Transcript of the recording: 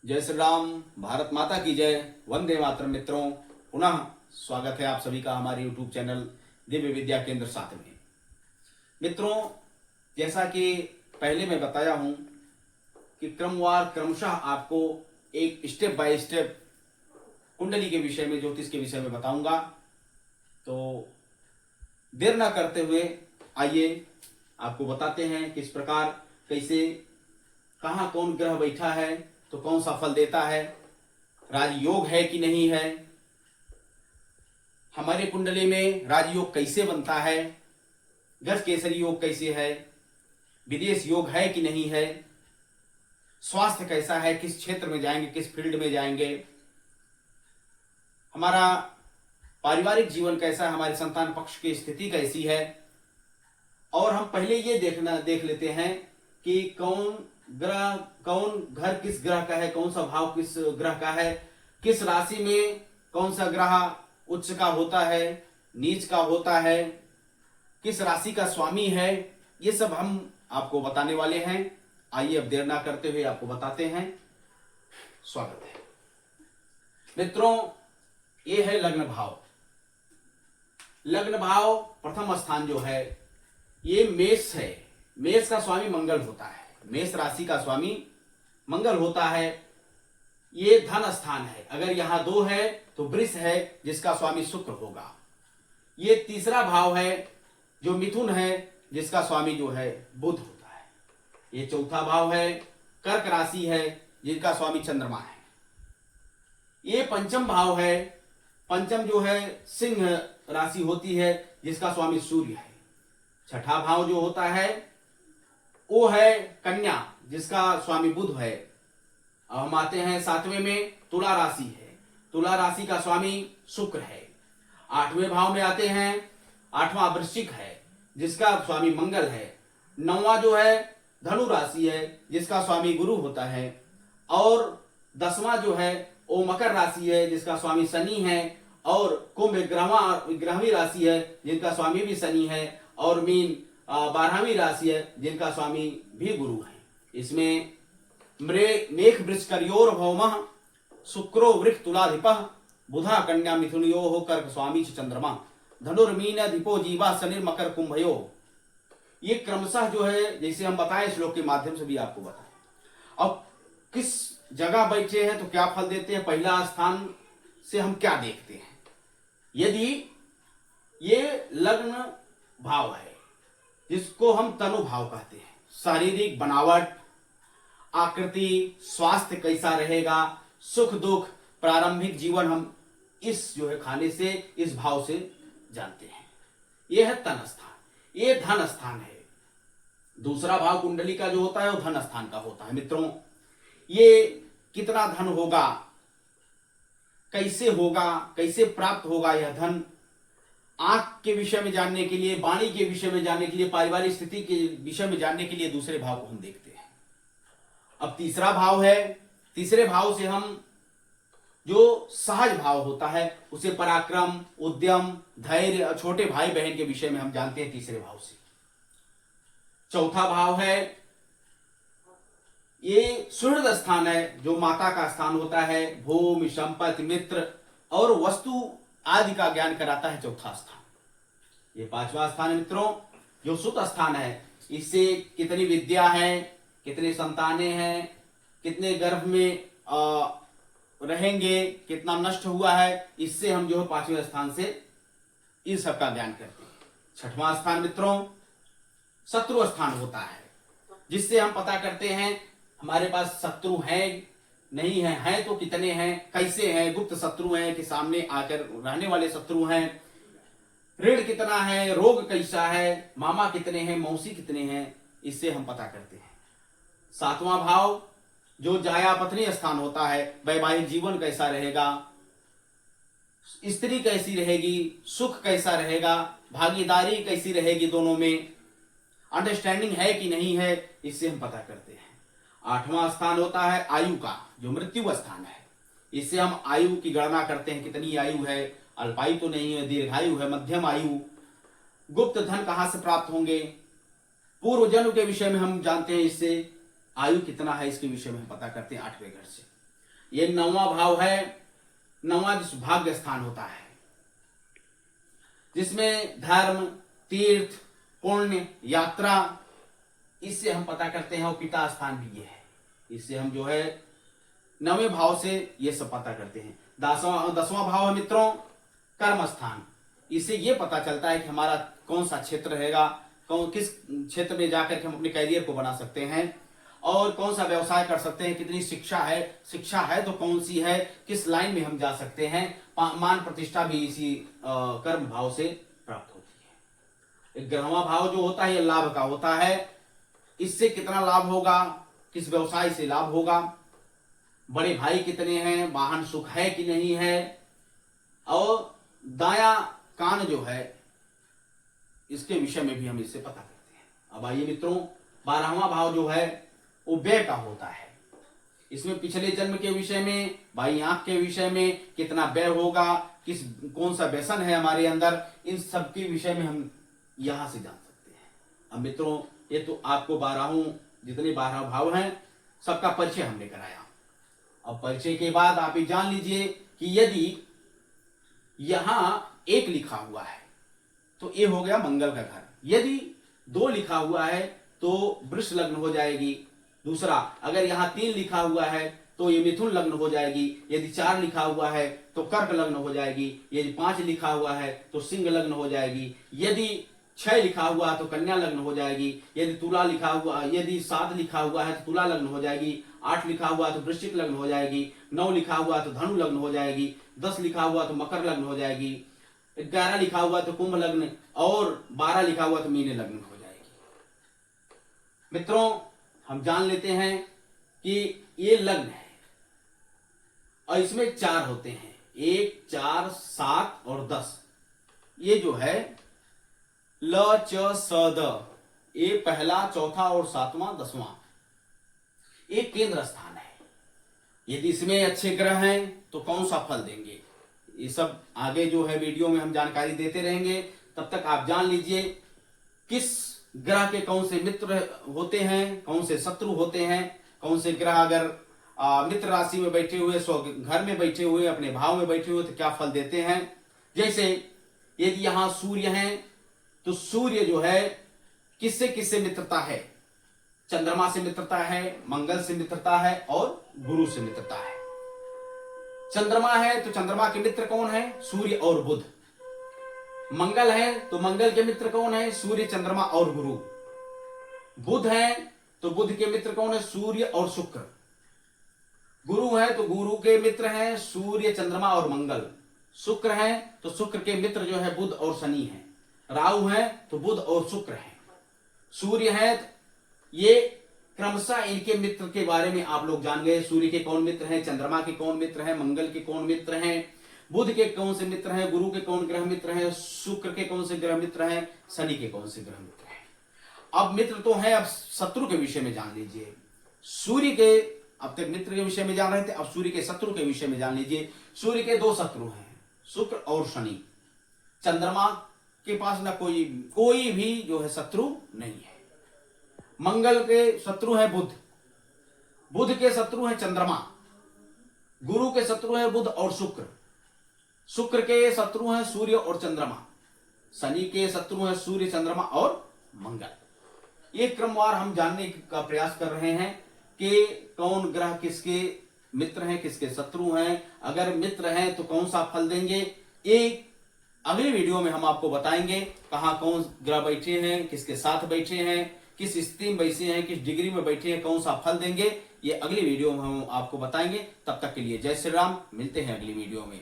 जय श्री राम। भारत माता की जय। वंदे मातरम। मित्रों, पुनः स्वागत है आप सभी का हमारे YouTube चैनल दिव्य विद्या केंद्र 7 में। मित्रों, जैसा कि पहले मैं बताया हूं कि क्रमवार क्रमशः आपको एक स्टेप बाय स्टेप कुंडली के विषय में, ज्योतिष के विषय में बताऊंगा। तो देर ना करते हुए आइए आपको बताते हैं किस प्रकार, कैसे, कहाँ कौन ग्रह बैठा है तो कौन सा फल देता है, राजयोग है कि नहीं है, हमारे कुंडली में राजयोग कैसे बनता है, गज केसरी योग कैसे है, विदेश योग है कि नहीं है, स्वास्थ्य कैसा है, किस क्षेत्र में जाएंगे, किस फील्ड में जाएंगे, हमारा पारिवारिक जीवन कैसा है, हमारे संतान पक्ष की स्थिति कैसी है। और हम पहले ये देख लेते हैं कि कौन ग्रह, कौन घर किस ग्रह का है, कौन सा भाव किस ग्रह का है, किस राशि में कौन सा ग्रह उच्च का होता है, नीच का होता है, किस राशि का स्वामी है, ये सब हम आपको बताने वाले हैं। आइए अब देर ना करते हुए आपको बताते हैं। स्वागत है मित्रों। ये है लग्न भाव। लग्न भाव प्रथम स्थान जो है ये मेष है। मेष का स्वामी मंगल होता है। मेष राशि का स्वामी मंगल होता है। ये धन स्थान है। अगर यहां 2 है तो वृष है जिसका स्वामी शुक्र होगा। ये तीसरा भाव है जो मिथुन है जिसका स्वामी जो है बुध होता है। ये चौथा भाव है कर्क राशि है जिसका स्वामी चंद्रमा है। ये पंचम भाव है। पंचम जो है सिंह राशि होती है जिसका स्वामी सूर्य है। छठा भाव जो होता है वो है कन्या जिसका स्वामी बुध है। अब हम आते हैं 7वें में, तुला राशि है। तुला राशि का स्वामी शुक्र है। 8वें भाव में आते हैं, 8वां वृश्चिक है जिसका स्वामी मंगल है। 9वां जो है धनु राशि है जिसका स्वामी गुरु होता है। और 10वां जो है वो मकर राशि है जिसका स्वामी शनि है। और कुंभ 11वीं राशि है जिनका स्वामी भी शनि है। और मीन 12वीं राशि है जिनका स्वामी भी गुरु है। इसमें मेघ वृषकर्योर भौमः शुक्रो वृक तुलाधिपः बुधा कन्या मिथुनयो कर्क स्वामी चंद्रमा धनुर्मीन दीपो जीवा शनि मकर कुंभयो। ये क्रमशः जो है, जैसे हम बताएं श्लोक के माध्यम से भी आपको बताएं। अब किस जगह बैठे हैं तो क्या फल देते हैं, पहला स्थान से हम क्या देखते हैं। यदि ये लग्न भाव है जिसको हम तनु भाव कहते हैं, शारीरिक बनावट, आकृति, स्वास्थ्य कैसा रहेगा, सुख दुख, प्रारंभिक जीवन, हम इस जो है खाने से, इस भाव से जानते हैं। यह है तन स्थान। ये धन स्थान है। दूसरा भाव कुंडली का जो होता है वो धन स्थान का होता है। मित्रों, ये कितना धन होगा, कैसे होगा, कैसे प्राप्त होगा यह धन, आंख के विषय में जानने के लिए, वाणी के विषय में जानने के लिए, पारिवारिक स्थिति के विषय में जानने के लिए दूसरे भाव को हम देखते हैं। अब तीसरा भाव है। तीसरे भाव से हम जो सहज भाव होता है उसे पराक्रम, उद्यम, धैर्य, छोटे भाई बहन के विषय में हम जानते हैं तीसरे भाव से। चौथा भाव है ये सुहृद स्थान है जो माता का स्थान होता है। भूमि, संपत्ति, मित्र और वस्तु आदि का ज्ञान कराता है चौथा स्थान। ये 5वां स्थान है मित्रों जो सुत स्थान है। इससे कितनी विद्या है, कितने संतानें हैं, कितने गर्भ में रहेंगे, कितना नष्ट हुआ है, इससे हम जो है 5वें स्थान से इन सब का ज्ञान करते हैं। 6वां स्थान मित्रों शत्रु स्थान होता है जिससे हम पता करते हैं हमारे पास शत्रु हैं नहीं है तो कितने हैं, कैसे हैं, गुप्त शत्रु हैं कि सामने आकर रहने वाले शत्रु हैं, ऋण कितना है, रोग कैसा है, मामा कितने हैं, मौसी कितने हैं, इससे हम पता करते हैं। 7वां भाव जो जाया पत्नी स्थान होता है, वैवाहिक जीवन कैसा रहेगा, स्त्री कैसी रहेगी, सुख कैसा रहेगा, भागीदारी कैसी रहेगी, दोनों में अंडरस्टैंडिंग है कि नहीं है, इससे हम पता करते हैं। 8वां स्थान होता है आयु का जो मृत्यु स्थान है। इससे हम आयु की गणना करते हैं, कितनी आयु है, अल्पायु तो नहीं है, दीर्घायु है, मध्यम आयु, गुप्त धन कहां से प्राप्त होंगे, पूर्व जन्म के विषय में हम जानते हैं। इससे आयु कितना है इसके विषय में हम पता करते हैं 8वें घर से। ये 9वां भाव है। 9वां जिस भाग्य स्थान होता है, जिसमें धर्म, तीर्थ, पुण्य, यात्रा, इससे हम पता करते हैं। और पिता स्थान भी ये है, इससे हम जो है 9वें भाव से ये सब पता करते हैं। 10वां भाव है मित्रों कर्म स्थान। इससे ये पता चलता है कि हमारा कौन सा क्षेत्र रहेगा, किस क्षेत्र में जाकर के हम अपने कैरियर को बना सकते हैं और कौन सा व्यवसाय कर सकते हैं, कितनी शिक्षा है तो कौन सी है, किस लाइन में हम जा सकते हैं। मान प्रतिष्ठा भी इसी कर्म भाव से प्राप्त होती है। 11वां भाव जो होता है ये लाभ का होता है। इससे कितना लाभ होगा, किस व्यवसाय से लाभ होगा, बड़े भाई कितने हैं, वाहन सुख है कि नहीं है, और दाया कान जो है इसके विषय में भी हम इससे पता करते हैं। अब आइए मित्रों, 12वां भाव जो है वो व्यय का होता है। इसमें पिछले जन्म के विषय में, बाई आंख के विषय में कितना व्यय होगा, कौन सा व्यसन है हमारे अंदर, इन सब के विषय में हम यहां से जान सकते हैं। अब मित्रों ये तो आपको 12 भाव हैं सबका परिचय हमने कराया। अब परिचय के बाद आप ये जान लीजिए कि यदि यहां 1 लिखा हुआ है तो ये हो गया मंगल का घर। यदि 2 लिखा हुआ है तो वृष लग्न हो जाएगी। दूसरा, अगर यहाँ 3 लिखा हुआ है तो ये मिथुन लग्न हो जाएगी। यदि 4 लिखा हुआ है तो कर्क लग्न हो जाएगी। यदि 5 लिखा हुआ है तो सिंह लग्न हो जाएगी। यदि 6 लिखा हुआ है तो कन्या लग्न हो जाएगी। यदि 7 लिखा हुआ है तो तुला लग्न हो जाएगी। 8 लिखा हुआ है तो वृश्चिक लग्न हो जाएगी। 9 लिखा हुआ है तो धनु लग्न हो जाएगी। 10 लिखा हुआ तो मकर लग्न हो जाएगी। 11 लिखा हुआ तो कुंभ लग्न, और 12 लिखा हुआ तो मीन लग्न हो जाएगी। मित्रों हम जान लेते हैं कि ये लग्न है और इसमें 4 होते हैं, 1, 4, 7 और 10। ये जो है ल च स द, ये पहला, चौथा और 7वां 10वां एक केंद्र स्थान है। यदि इसमें अच्छे ग्रह हैं तो कौन सा फल देंगे, ये सब आगे जो है वीडियो में हम जानकारी देते रहेंगे। तब तक आप जान लीजिए किस ग्रह के कौन से मित्र होते हैं, कौन से शत्रु होते हैं, कौन से ग्रह अगर मित्र राशि में बैठे हुए, घर में बैठे हुए, अपने भाव में बैठे हुए तो क्या फल देते हैं। जैसे यदि यहां सूर्य हैं तो सूर्य जो है किससे किससे मित्रता है, चंद्रमा से मित्रता है, मंगल से मित्रता है और गुरु से मित्रता है। चंद्रमा है तो चंद्रमा के मित्र कौन है, सूर्य और बुध। मंगल है तो मंगल के मित्र कौन है, सूर्य, चंद्रमा और गुरु। बुध है तो बुध के मित्र कौन है, सूर्य और शुक्र। गुरु है तो गुरु के मित्र हैं सूर्य, चंद्रमा और मंगल। शुक्र है तो शुक्र के मित्र जो है बुध और शनि है। राहु है तो बुध और शुक्र है। सूर्य है, ये क्रमशः इनके मित्र के बारे में आप लोग जान गए। सूर्य के कौन मित्र हैं, चंद्रमा के कौन मित्र हैं, मंगल के कौन मित्र हैं, बुध के कौन से मित्र हैं, गुरु के कौन ग्रह मित्र हैं, शुक्र के कौन से ग्रह मित्र हैं, शनि के कौन से ग्रह मित्र हैं। अब मित्र तो है, अब शत्रु के विषय में जान लीजिए। सूर्य के, अब तक मित्र के विषय में जान रहे थे, अब सूर्य के शत्रु के विषय में जान लीजिए। सूर्य के 2 शत्रु हैं, शुक्र और शनि। चंद्रमा के पास ना कोई भी जो है शत्रु नहीं है। मंगल के शत्रु है बुध, बुध के शत्रु है चंद्रमा, गुरु के शत्रु है बुध और शुक्र, शुक्र के शत्रु हैं सूर्य और चंद्रमा, शनि के शत्रु हैं सूर्य, चंद्रमा और मंगल। ये क्रमवार हम जानने का प्रयास कर रहे हैं कि कौन ग्रह किसके मित्र हैं, किसके शत्रु हैं। अगर मित्र हैं तो कौन सा फल देंगे, एक अगली वीडियो में हम आपको बताएंगे। कहां कौन ग्रह बैठे हैं, किसके साथ बैठे हैं, किस स्थिति में बैठे हैं, किस डिग्री में बैठे हैं, कौन सा फल देंगे, ये अगली वीडियो में हम आपको बताएंगे। तब तक के लिए जय श्री राम, मिलते हैं अगली वीडियो में।